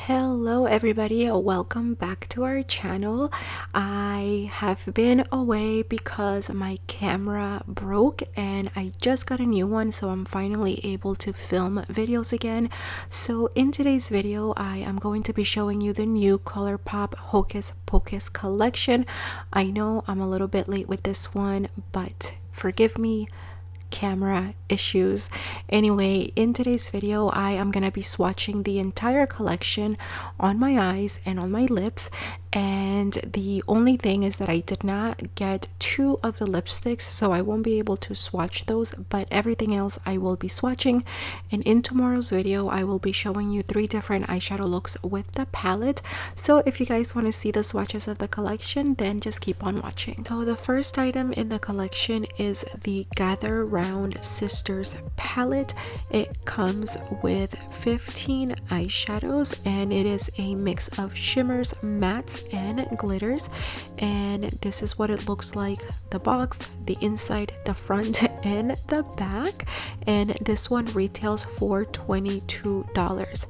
Hello everybody, welcome back to our channel. I have been away because my camera broke and I just got a new one, so I'm finally able to film videos again. So in today's video I am going to be showing you the new Colourpop Hocus Pocus collection. I know I'm a little bit late with this one, but forgive me, camera issues. Anyway, in today's video I am gonna be swatching the entire collection on my eyes and on my lips, and the only thing is that I did not get two of the lipsticks, so I won't be able to swatch those, but everything else I will be swatching. And in tomorrow's video I will be showing you 3 different eyeshadow looks with the palette. So if you guys want to see the swatches of the collection, then just keep on watching. So the first item in the collection is the Gather Round Sisters palette. It comes with 15 eyeshadows and it is a mix of shimmers, mattes, and glitters, and this is what it looks like: the box, the inside, the front, and the back. And this one retails for $22.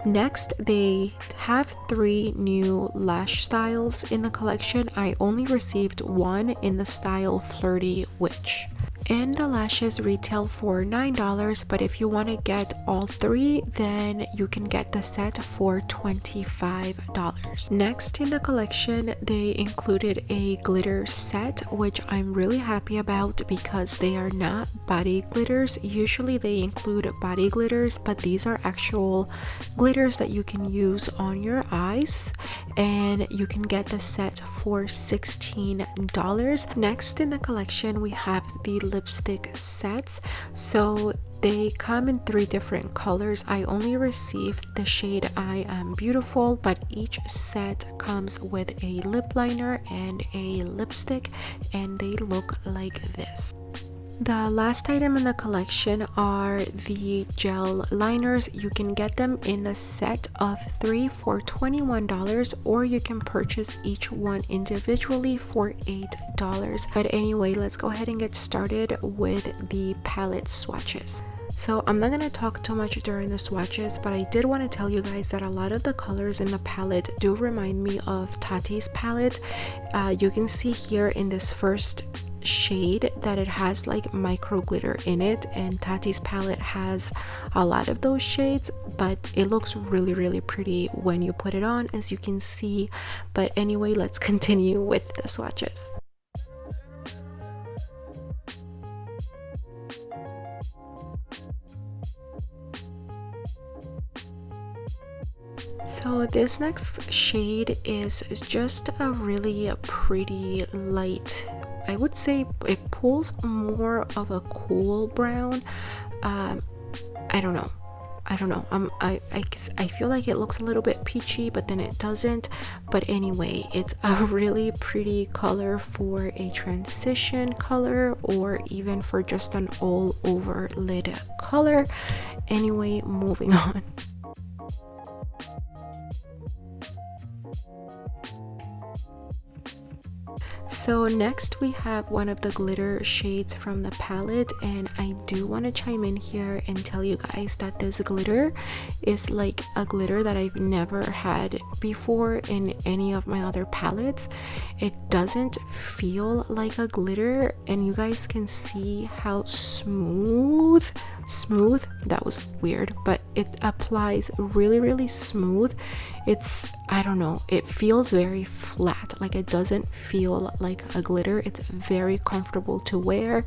Next, they have 3 new lash styles in the collection. I only received one in the style Flirty Witch, and the lashes retail for $9, but if you want to get all 3, then you can get the set for $25. Next in the collection, they included a glitter set, which I'm really happy about because they are not body glitters. Usually they include body glitters, but these are actual glitters that you can use on your eyes, and you can get the set for $16. Next in the collection, we have the lipstick sets. So they come in 3 different colors. I only received the shade I Am Beautiful, but each set comes with a lip liner and a lipstick, and they look like this. The last item in the collection are the gel liners. You can get them in the set of 3 for $21, or you can purchase each one individually for $8. But anyway, let's go ahead and get started with the palette swatches. So I'm not going to talk too much during the swatches, but I did want to tell you guys that a lot of the colors in the palette do remind me of Tati's palette. You can see here in this first shade that it has like micro glitter in it, and Tati's palette has a lot of those shades, but it looks really pretty when you put it on, as you can see. But anyway, let's continue with the swatches. So this next shade is just a really pretty light, I would say it pulls more of a cool brown. I don't know. I feel like it looks a little bit peachy, but then it doesn't. But anyway, it's a really pretty color for a transition color, or even for just an all over lid color. Anyway, moving on. So next we have one of the glitter shades from the palette, and I do want to chime in here and tell you guys that this glitter is like a glitter that I've never had before in any of my other palettes. It doesn't feel like a glitter, and you guys can see how smooth, that was weird, but it applies really smooth. It's, I don't know, it feels very flat, like it doesn't feel like a glitter. It's very comfortable to wear,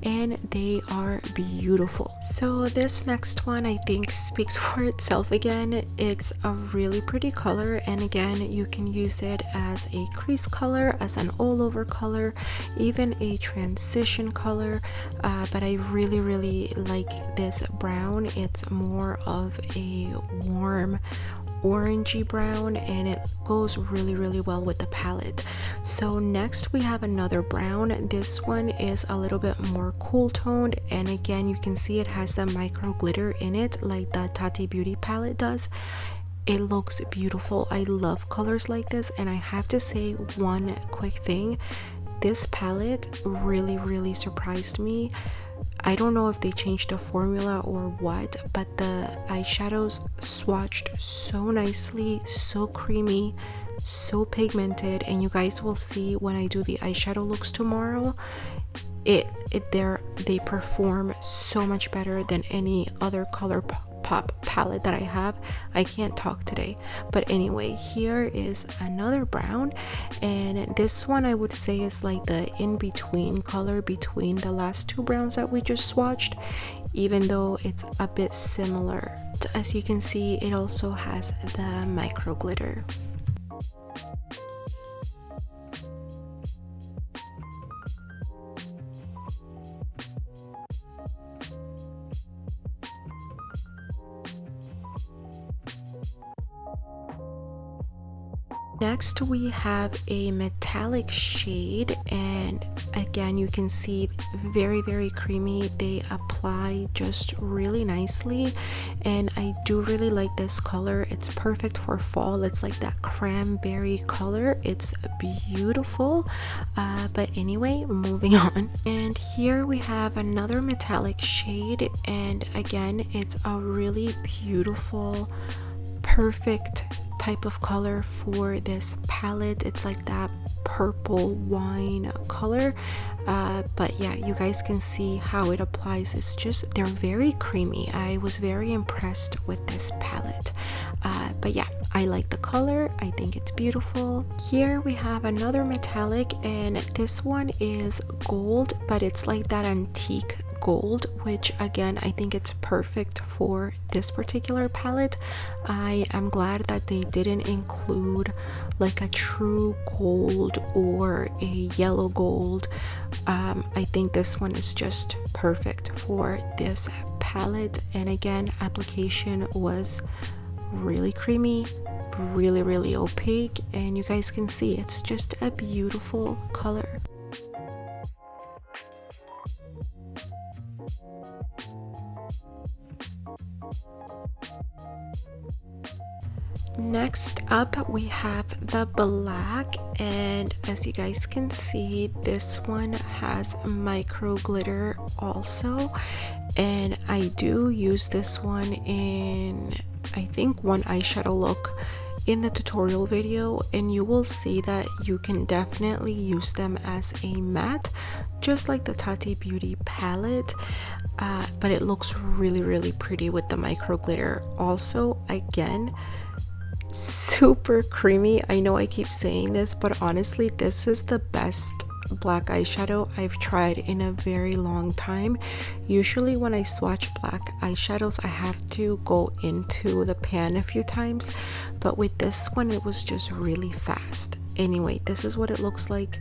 and they are beautiful. So this next one I think speaks for itself again. It's a really pretty color, and again, you can use it as a crease color, as an all over color, even a transition color, but I really like this brown. It's more of a warm orangey brown, and it goes really well with the palette. So next we have another brown. This one is a little bit more cool toned, and again, you can see it has the micro glitter in it like the Tati Beauty palette does. It looks beautiful. I love colors like this, and I have to say one quick thing. This palette really surprised me. I don't know if they changed the formula or what, but the eyeshadows swatched so nicely, so creamy, so pigmented, and you guys will see when I do the eyeshadow looks tomorrow, they perform so much better than any other Colourpop palette that I have. I can't talk today, but anyway, here is another brown, and this one I would say is like the in-between color between the last two browns that we just swatched, even though it's a bit similar. As you can see, it also has the micro glitter. Next we have a metallic shade, and again you can see very creamy. They apply just really nicely, and I do really like this color. It's perfect for fall. It's like that cranberry color. It's beautiful. But anyway, moving on. And here we have another metallic shade, and again it's a really beautiful, perfect type of color for this palette. It's like that purple wine color, but yeah, you guys can see how it applies. It's just, they're very creamy. I was very impressed with this palette, but yeah, I like the color. I think it's beautiful. Here we have another metallic, and this one is gold, but it's like that antique gold, which again I think it's perfect for this particular palette. I am glad that they didn't include like a true gold or a yellow gold. I think this one is just perfect for this palette, and again, application was really creamy, really opaque, and you guys can see it's just a beautiful color. Next up we have the black, and as you guys can see, this one has micro glitter also, and I do use this one in I think one eyeshadow look in the tutorial video, and you will see that you can definitely use them as a matte, just like the Tati Beauty palette, but it looks really pretty with the micro glitter. Also, again, super creamy. I know I keep saying this, but honestly, this is the best black eyeshadow I've tried in a very long time. Usually when I swatch black eyeshadows, I have to go into the pan a few times, but with this one it was just really fast. Anyway, this is what it looks like.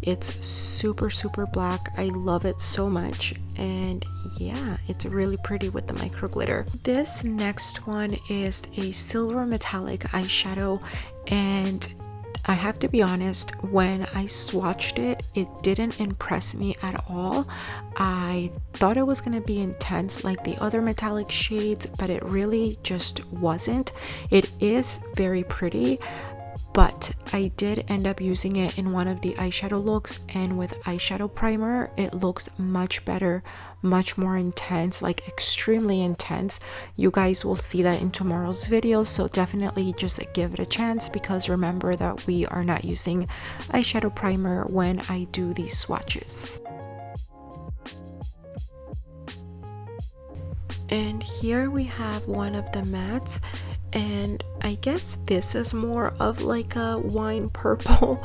It's super black. I love it so much, and yeah, it's really pretty with the micro glitter. This next one is a silver metallic eyeshadow, and I have to be honest, when I swatched it, it didn't impress me at all. I thought it was going to be intense like the other metallic shades, but it really just wasn't. It is very pretty, but I did end up using it in one of the eyeshadow looks, and with eyeshadow primer it looks much better, much more intense, like extremely intense. You guys will see that in tomorrow's video, so definitely just give it a chance, because remember that we are not using eyeshadow primer when I do these swatches. And here we have one of the mattes, and I guess this is more of like a wine purple,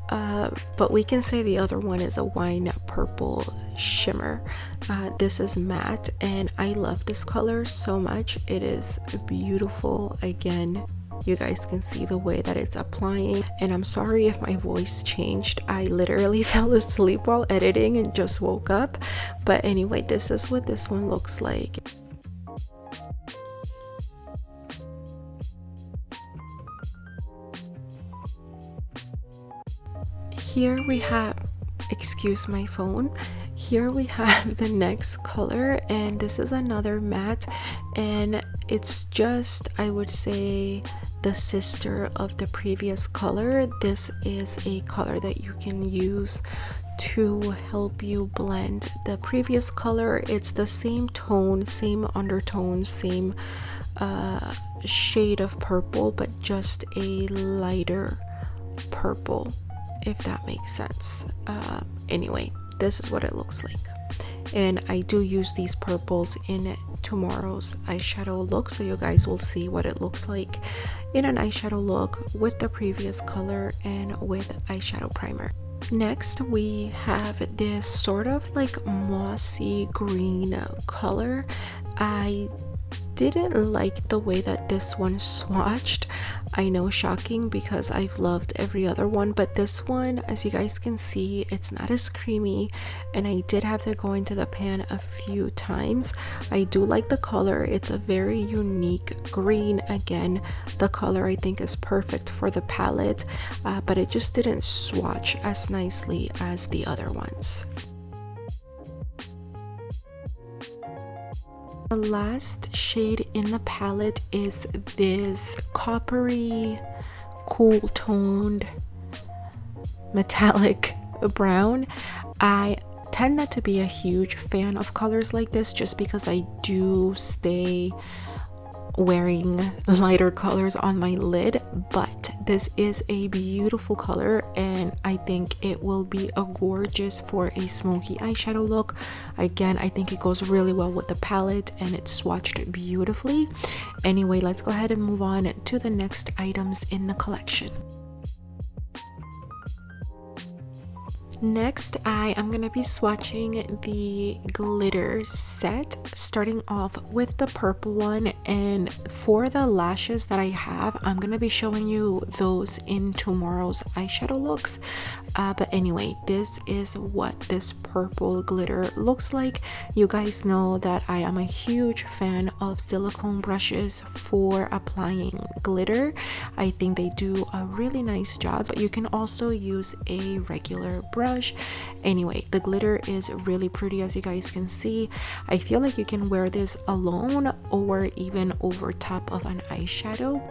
but we can say the other one is a wine purple shimmer. This is matte, and I love this color so much. It is beautiful. Again, you guys can see the way that it's applying, and I'm sorry if my voice changed. I literally fell asleep while editing and just woke up, but anyway, this is what this one looks like. Here we have, excuse my phone, here we have the next color, and this is another matte, and it's just, I would say, the sister of the previous color. This is a color that you can use to help you blend the previous color. It's the same tone, same undertone, same shade of purple, but just a lighter purple, if that makes sense. Anyway, this is what it looks like, and I do use these purples in tomorrow's eyeshadow look, so you guys will see what it looks like in an eyeshadow look with the previous color and with eyeshadow primer. Next, we have this sort of like mossy green color. I didn't like the way that this one swatched. I know, shocking, because I've loved every other one, but this one, as you guys can see, it's not as creamy, and I did have to go into the pan a few times. I do like the color. It's a very unique green. Again, the color I think is perfect for the palette, but it just didn't swatch as nicely as the other ones. The last shade in the palette is this coppery, cool toned metallic brown. I tend not to be a huge fan of colors like this just because I do stay wearing lighter colors on my lid, but this is a beautiful color and I think it will be a gorgeous for a smoky eyeshadow look. Again, I think it goes really well with the palette and it's swatched beautifully. Anyway, let's go ahead and move on to the next items in the collection. Next, I am going to be swatching the glitter set, starting off with the purple one, and for the lashes that I have, I'm going to be showing you those in tomorrow's eyeshadow looks. But anyway, this is what this purple glitter looks like. You guys know that I am a huge fan of silicone brushes for applying glitter. I think they do a really nice job, but you can also use a regular brush. Anyway, the glitter is really pretty, as you guys can see. I feel like you can wear this alone or even over top of an eyeshadow.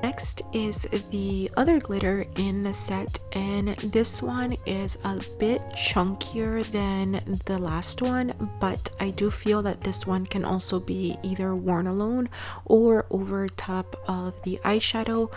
Next is the other glitter in the set, and this one is a bit chunkier than the last one, but I do feel that this one can also be either worn alone or over top of the eyeshadow.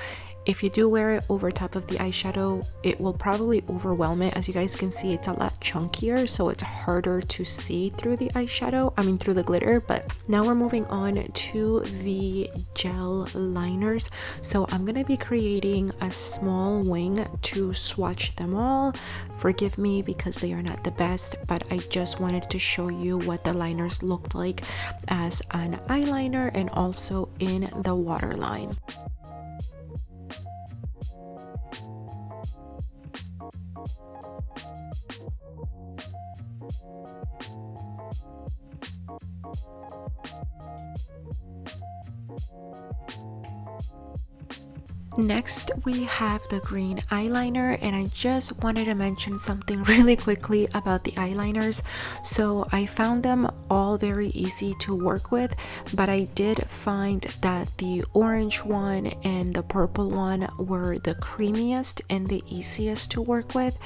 If you do wear it over top of the eyeshadow, it will probably overwhelm it. As you guys can see, it's a lot chunkier, so it's harder to see through the eyeshadow, through the glitter. But now we're moving on to the gel liners. So I'm gonna be creating a small wing to swatch them all. Forgive me because they are not the best, but I just wanted to show you what the liners looked like as an eyeliner and also in the waterline. Next, we have the green eyeliner, and I just wanted to mention something really quickly about the eyeliners. So I found them all very easy to work with, but I did find that the orange one and the purple one were the creamiest and the easiest to work with.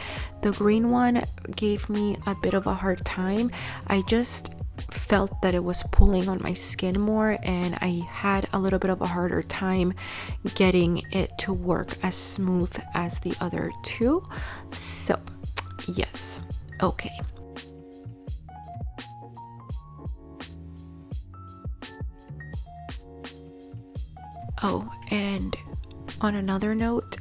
The green one gave me a bit of a hard time. I just felt that it was pulling on my skin more, and I had a little bit of a harder time getting it to work as smooth as the other two. So yes, okay. Oh, and on another note,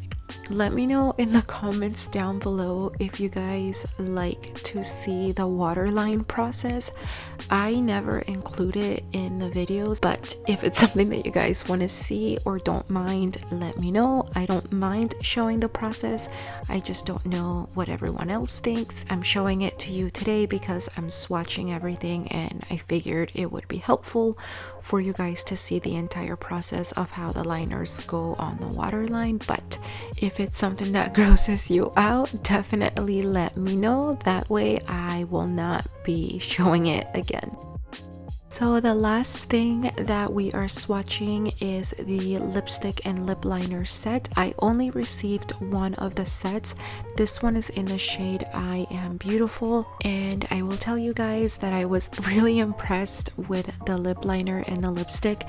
let me know in the comments down below if you guys like to see the waterline process. I never include it in the videos, but if it's something that you guys want to see or don't mind, let me know. I don't mind showing the process. I just don't know what everyone else thinks. I'm showing it to you today because I'm swatching everything, and I figured it would be helpful for you guys to see the entire process of how the liners go on the waterline. But if it's something that grosses you out, definitely let me know. That way I will not be showing it again. So the last thing that we are swatching is the lipstick and lip liner set. I only received one of the sets. This one is in the shade I Am Beautiful, and I will tell you guys that I was really impressed with the lip liner and the lipstick.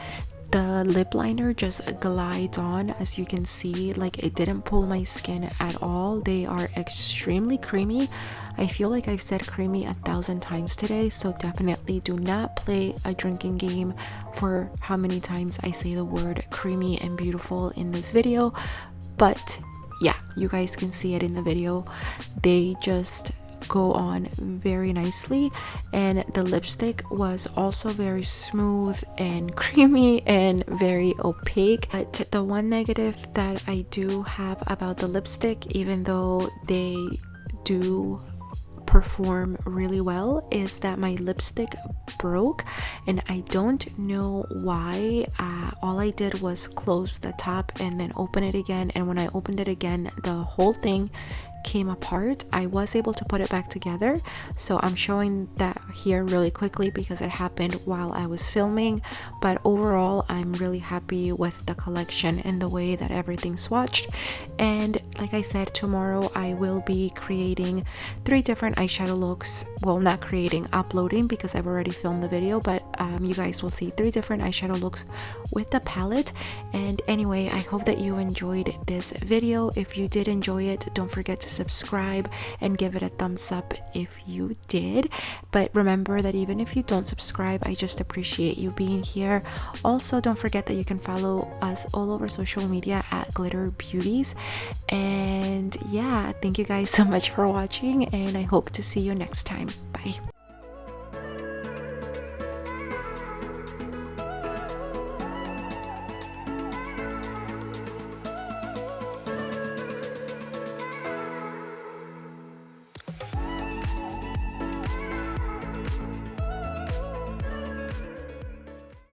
The lip liner just glides on, as you can see, like it didn't pull my skin at all. They are extremely creamy. I feel like I've said creamy 1,000 times today, so definitely do not play a drinking game for how many times I say the word creamy and beautiful in this video. But yeah, you guys can see it in the video. They just go on very nicely, and the lipstick was also very smooth and creamy and very opaque. But the one negative that I do have about the lipstick, even though they do perform really well, is that my lipstick broke, and I don't know why. All I did was close the top and then open it again, and when I opened it again, the whole thing came apart. I was able to put it back together, so I'm showing that here really quickly because it happened while I was filming. But overall, I'm really happy with the collection and the way that everything swatched. And like I said, tomorrow I will be creating 3 different eyeshadow looks. Well, not creating, uploading, because I've already filmed the video, but you guys will see 3 different eyeshadow looks with the palette. And anyway, I hope that you enjoyed this video. If you did enjoy it, don't forget to subscribe and give it a thumbs up if you did. But remember that even if you don't subscribe, I just appreciate you being here. Also, don't forget that you can follow us all over social media at GlitterBeauties. And yeah, thank you guys so much for watching, and I hope to see you next time. Bye.